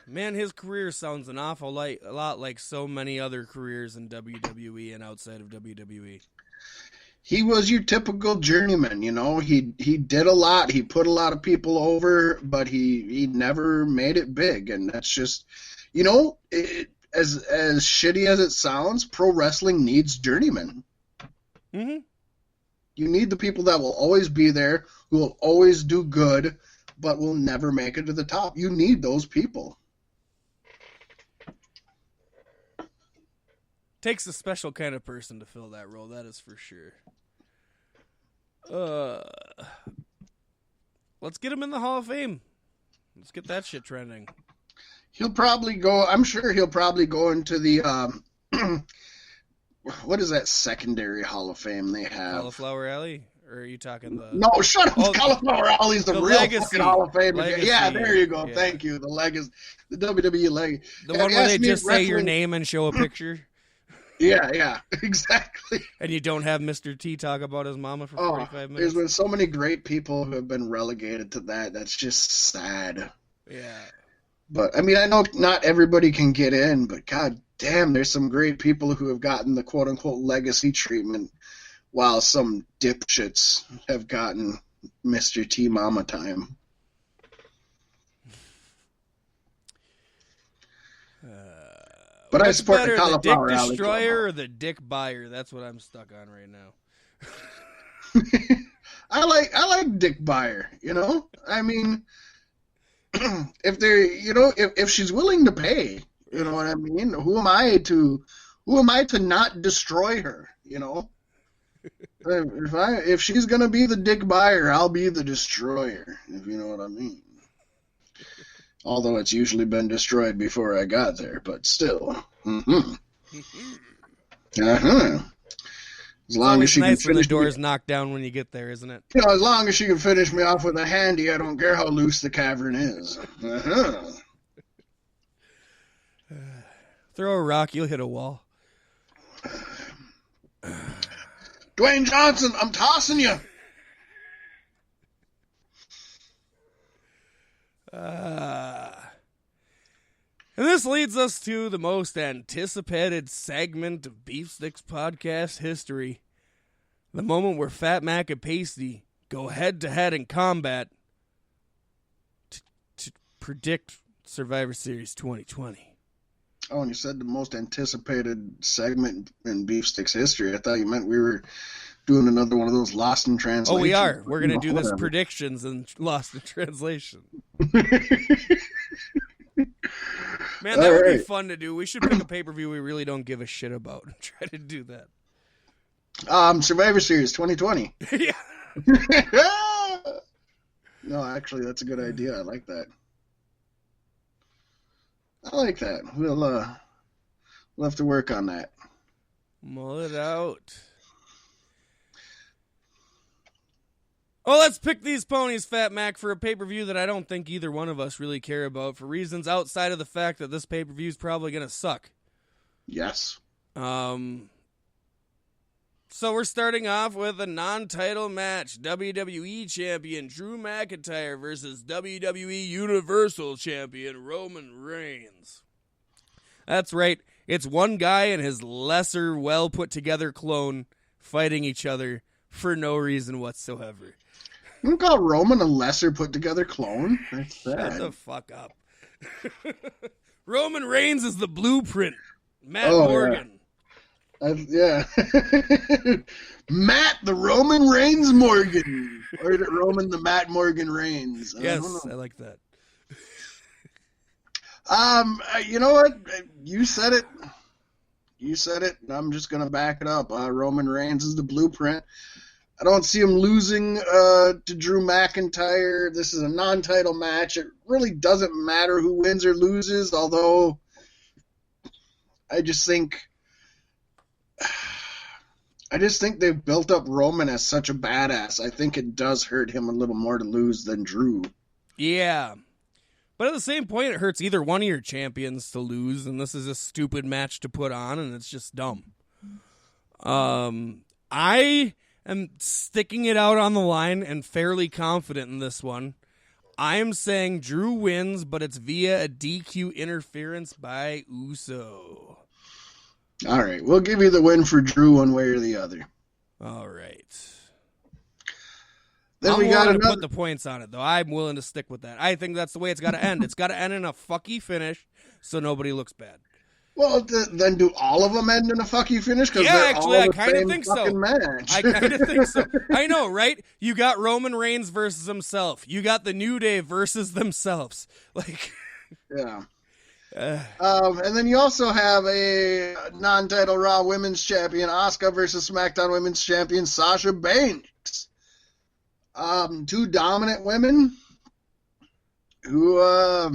Man, his career sounds an awful lot like so many other careers in WWE and outside of WWE. He was your typical journeyman, you know. He did a lot. He put a lot of people over, but he never made it big. And that's just, you know, as shitty as it sounds, pro wrestling needs journeymen. Mm-hmm. You need the people that will always be there, who will always do good, but will never make it to the top. You need those people. Takes a special kind of person to fill that role, that is for sure. Let's get him in the Hall of Fame. Let's get that shit trending. He'll probably go, I'm sure he'll probably go into the, what is that secondary Hall of Fame they have? Cauliflower Alley? Or are you talking the... No, shut up. Cauliflower Alley's the real legacy. fucking Hall of Fame. Legacy. Yeah, there you go. Yeah. Thank you. The legacy. The WWE legacy. The one where they just say your name and show a picture? Yeah, exactly. And you don't have Mr. T talk about his mama for 45 minutes? There's been so many great people who have been relegated to that. That's just sad. Yeah. But, I mean, I know not everybody can get in, but god damn, there's some great people who have gotten the quote-unquote legacy treatment, while some dipshits have gotten Mr. T Mama time. But I support the Cauliflower Dick Alley. Destroyer or the Dick Buyer? That's what I'm stuck on right now. I like Dick Buyer, you know? I mean, if she's willing to pay, you know what I mean? Who am I to not destroy her, you know? If she's gonna be the Dick Buyer, I'll be the destroyer, if you know what I mean. Although it's usually been destroyed before I got there, but still. Mm-hmm. Uh-huh. As long as she nice can when the finish door's knocked down when you get there, isn't it? You know, as long as she can finish me off with a handy, I don't care how loose the cavern is. Uh-huh. Throw a rock, you'll hit a wall. Dwayne Johnson, I'm tossing you. And this leads us to the most anticipated segment of Beef Sticks podcast history. The moment where Fat Mack and Paystee go head-to-head in combat to predict Survivor Series 2020. Oh, and you said the most anticipated segment in Beef Sticks history. I thought you meant we were doing another one of those Lost in Translation. Oh, we are. We're going to do this predictions and Lost in Translation. Man, that would be fun to do. We should pick a pay-per-view we really don't give a shit about and try to do that. Survivor Series 2020. Yeah. No, actually, that's a good idea. I like that. We'll have to work on that. Mull it out. Well, let's pick these ponies, Fat Mack, for a pay-per-view that I don't think either one of us really care about for reasons outside of the fact that this pay-per-view is probably going to suck. Yes. So we're starting off with a non-title match. WWE Champion Drew McIntyre versus WWE Universal Champion Roman Reigns. That's right. It's one guy and his lesser, well-put-together clone fighting each other for no reason whatsoever. You call Roman a lesser put-together clone? That's sad. Shut the fuck up. Roman Reigns is the blueprint. Matt Oh, Morgan. Yeah. Matt the Roman Reigns Morgan. Or is it Roman the Matt Morgan Reigns? Yes, I like that. You know what? You said it. And I'm just going to back it up. Roman Reigns is the blueprint. I don't see him losing to Drew McIntyre. This is a non-title match. It really doesn't matter who wins or loses, although I just think they've built up Roman as such a badass. I think it does hurt him a little more to lose than Drew. Yeah. But at the same point, it hurts either one of your champions to lose, and this is a stupid match to put on, and it's just dumb. I am sticking it out on the line and fairly confident in this one. I'm saying Drew wins, but it's via a DQ interference by Uso. All right, we'll give you the win for Drew one way or the other. All right. Then I'm we got willing another. to put the points on it, though. I'm willing to stick with that. I think that's the way it's got to end. It's got to end in a fucky finish so nobody looks bad. Well, then do all of them end in a fuck you finish? Yeah, actually, I kind of think so. Match. I kind of think so. I know, right? You got Roman Reigns versus himself. You got the New Day versus themselves. Like, yeah. And then you also have a non-title Raw Women's Champion, Asuka versus SmackDown Women's Champion, Sasha Banks. Two dominant women who, I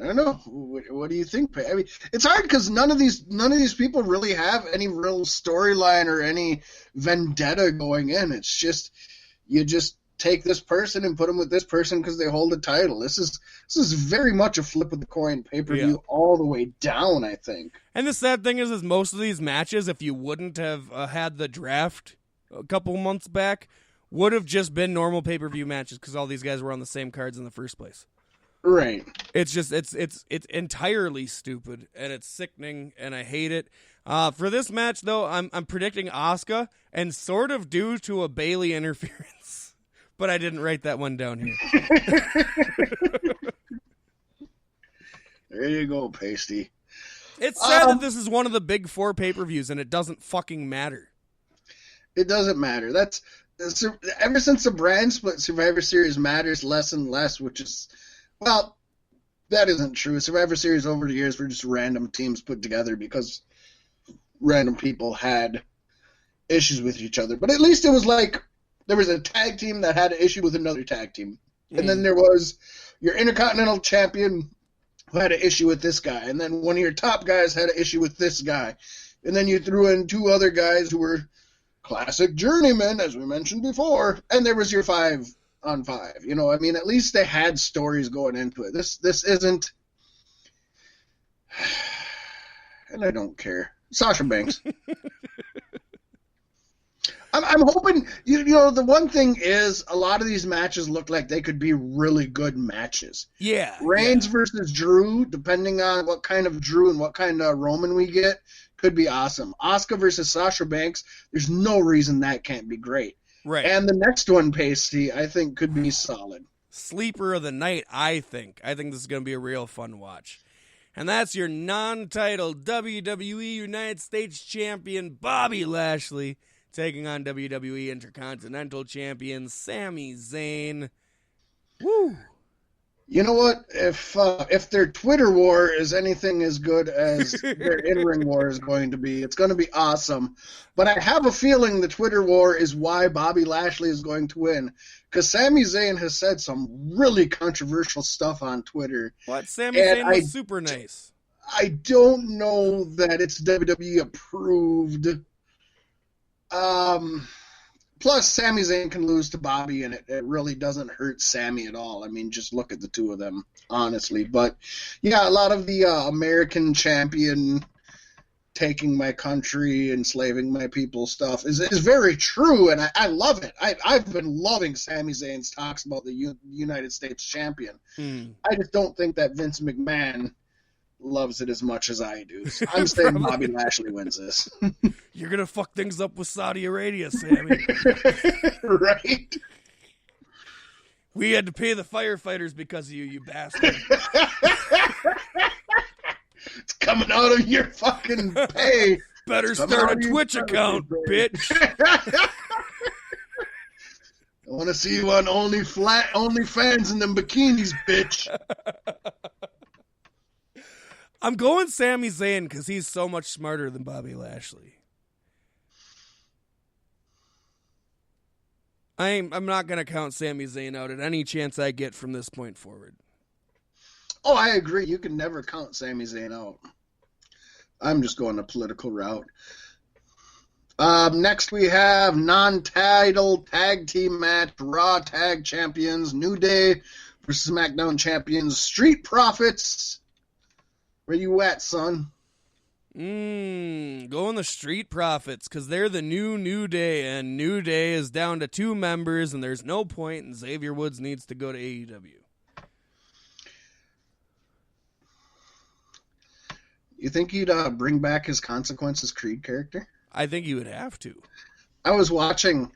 don't know. What do you think? I mean, it's hard because none of these people really have any real storyline or any vendetta going in. It's just you just take this person and put them with this person because they hold a title. This is very much a flip of the coin pay-per-view all the way down, I think. And the sad thing is most of these matches, if you wouldn't have had the draft a couple months back, would have just been normal pay-per-view matches because all these guys were on the same cards in the first place. Right. It's just it's entirely stupid and it's sickening and I hate it. For this match though, I'm predicting Asuka and sort of due to a Bayley interference, but I didn't write that one down here. There you go, Paystee. It's sad that this is one of the big 4 pay-per-views and it doesn't fucking matter. It doesn't matter. That's ever since the brand split, Survivor Series matters less and less, which is. Well, that isn't true. Survivor Series over the years were just random teams put together because random people had issues with each other. But at least it was like there was a tag team that had an issue with another tag team. And then there was your Intercontinental Champion who had an issue with this guy. And then one of your top guys had an issue with this guy. And then you threw in 2 other guys who were classic journeymen, as we mentioned before. And there was your 5 on 5, you know. I mean, at least they had stories going into it. This isn't, and I don't care. Sasha Banks. I'm hoping, you know, the one thing is a lot of these matches look like they could be really good matches. Yeah. Reigns versus Drew, depending on what kind of Drew and what kind of Roman we get, could be awesome. Asuka versus Sasha Banks, there's no reason that can't be great. Right. And the next one, Paystee, I think could be solid. Sleeper of the night, I think. I think this is going to be a real fun watch. And that's your non-title WWE United States Champion Bobby Lashley taking on WWE Intercontinental Champion Sami Zayn. Woo! You know what? If their Twitter war is anything as good as their in-ring war is going to be, it's going to be awesome. But I have a feeling the Twitter war is why Bobby Lashley is going to win. Because Sami Zayn has said some really controversial stuff on Twitter. What? Sami Zayn was super nice. I don't know that it's WWE approved. Plus, Sami Zayn can lose to Bobby, and it really doesn't hurt Sami at all. I mean, just look at the two of them, honestly. But, yeah, a lot of the American champion taking my country, enslaving my people stuff is very true, and I love it. I've been loving Sami Zayn's talks about the United States champion. I just don't think that Vince McMahon loves it as much as I do. So I'm saying Bobby Lashley wins this. You're going to fuck things up with Saudi Arabia, Sammy. Right? We had to pay the firefighters because of you, you bastard. It's coming out of your fucking pay. Better start a Twitch account, bitch. I want to see you on OnlyFans in them bikinis, bitch. I'm going Sami Zayn because he's so much smarter than Bobby Lashley. I'm not going to count Sami Zayn out at any chance I get from this point forward. Oh, I agree. You can never count Sami Zayn out. I'm just going a political route. Next we have non-title tag team match, Raw Tag Champions, New Day versus SmackDown Champions, Street Profits. Where you at, son? Going the Street Profits, because they're the New Day, and New Day is down to 2 members, and there's no point, and Xavier Woods needs to go to AEW. You think he'd bring back his Consequences Creed character? I think he would have to. I was watching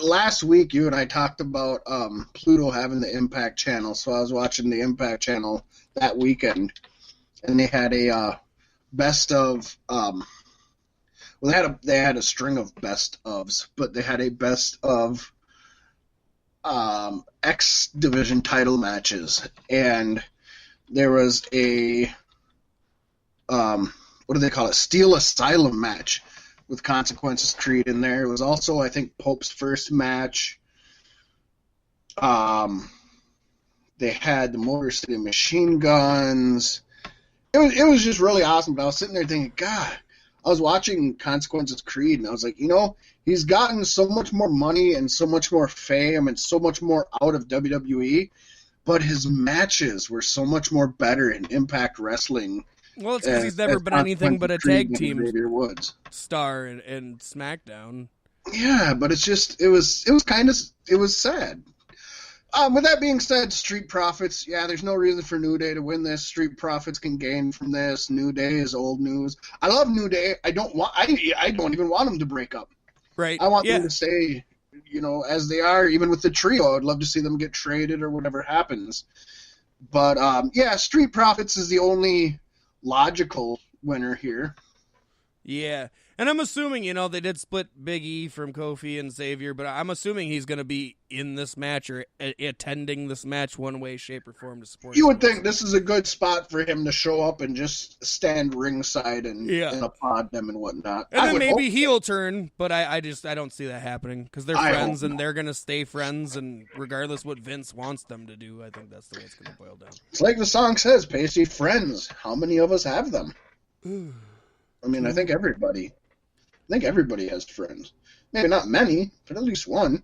last week. You and I talked about Pluto having the Impact channel, so I was watching the Impact channel that weekend, and they had a best of. Well, they had a string of best ofs, but they had a best of X Division title matches, and there was a what do they call it? Steel Asylum match with Consequences Creed in there. It was also, I think, Pope's first match. They had the Motor City Machine Guns. It was just really awesome. But I was sitting there thinking, God, I was watching Consequences Creed, and I was like, he's gotten so much more money and so much more fame and so much more out of WWE, but his matches were so much more better in Impact Wrestling. Well, it's because he's never been anything but a tag team star in SmackDown. Yeah, but it's just it was sad. With that being said, Street Profits, yeah, there's no reason for New Day to win this. Street Profits can gain from this. New Day is old news. I love New Day. I don't even want them to break up. Right. I want them to stay, as they are, even with the trio. I'd love to see them get traded or whatever happens. But Street Profits is the only logical winner here. Yeah. And I'm assuming, they did split Big E from Kofi and Xavier, but I'm assuming he's going to be in this match or attending this match one way, shape, or form to support. You would think this is a good spot for him to show up and just stand ringside and applaud them and whatnot. And then maybe he'll turn, but I don't see that happening because they're friends and they're going to stay friends, and regardless what Vince wants them to do, I think that's the way it's going to boil down. It's like the song says, Paystee, friends. How many of us have them? I mean, I think everybody has friends. Maybe not many, but at least one.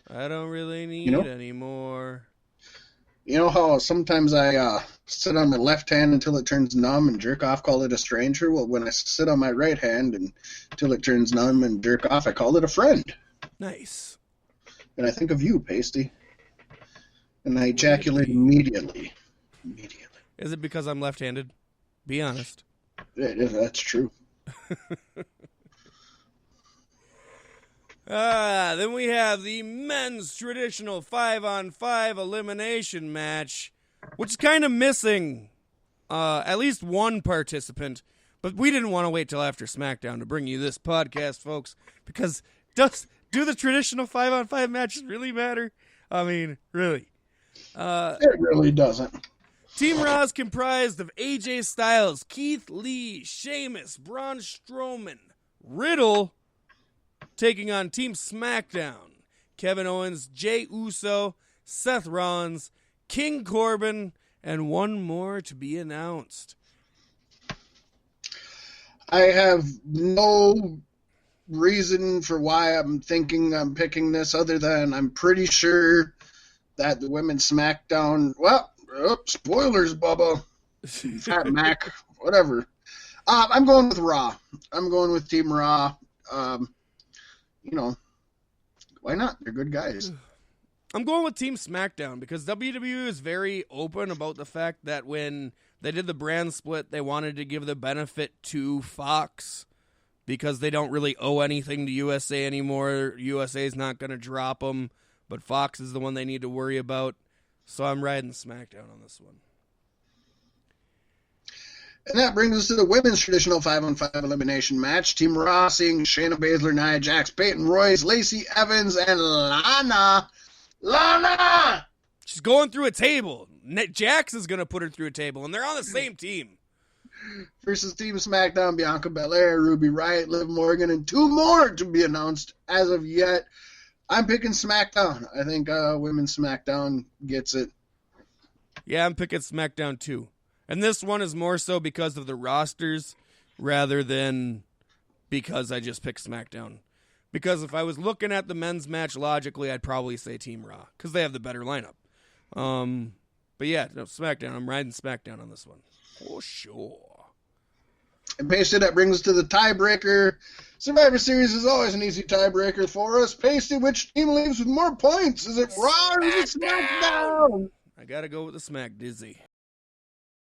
I don't really need any more. You know how sometimes I sit on my left hand until it turns numb and jerk off, call it a stranger? Well, when I sit on my right hand until it turns numb and jerk off, I call it a friend. Nice. And I think of you, Paystee. And I ejaculate immediately. Is it because I'm left-handed? Be honest. That's true. Then we have the men's traditional 5-on-5 elimination match, which is kind of missing at least one participant. But we didn't want to wait till after SmackDown to bring you this podcast, folks, because do the traditional 5-on-5 matches really matter? I mean, really. It really doesn't. Team Raw is comprised of AJ Styles, Keith Lee, Sheamus, Braun Strowman, Riddle, taking on Team SmackDown, Kevin Owens, Jey Uso, Seth Rollins, King Corbin, and one more to be announced. I have no reason for why I'm thinking I'm picking this other than I'm pretty sure that the women's SmackDown, spoilers, Bubba, Fat Mack, whatever. I'm going with Raw. I'm going with Team Raw. Why not? They're good guys. I'm going with Team SmackDown because WWE is very open about the fact that when they did the brand split, they wanted to give the benefit to Fox because they don't really owe anything to USA anymore. USA is not going to drop them, but Fox is the one they need to worry about. So I'm riding SmackDown on this one. And that brings us to the women's traditional 5-on-5 elimination match. Team Raw seeing Shayna Baszler, Nia Jax, Peyton Royce, Lacey Evans, and Lana. She's going through a table. Jax is going to put her through a table, and they're on the same team. Versus Team SmackDown, Bianca Belair, Ruby Riott, Liv Morgan, and two more to be announced as of yet. I'm picking SmackDown. I think women's SmackDown gets it. Yeah, I'm picking SmackDown too. And this one is more so because of the rosters rather than because I just picked SmackDown. Because if I was looking at the men's match logically, I'd probably say Team Raw because they have the better lineup. But yeah, no, SmackDown. I'm riding SmackDown on this one. Oh, sure. And Paystee, that brings us to the tiebreaker. Survivor Series is always an easy tiebreaker for us. Paystee, which team leaves with more points? Is it Raw or is it SmackDown? I gotta go with the Smack Dizzy.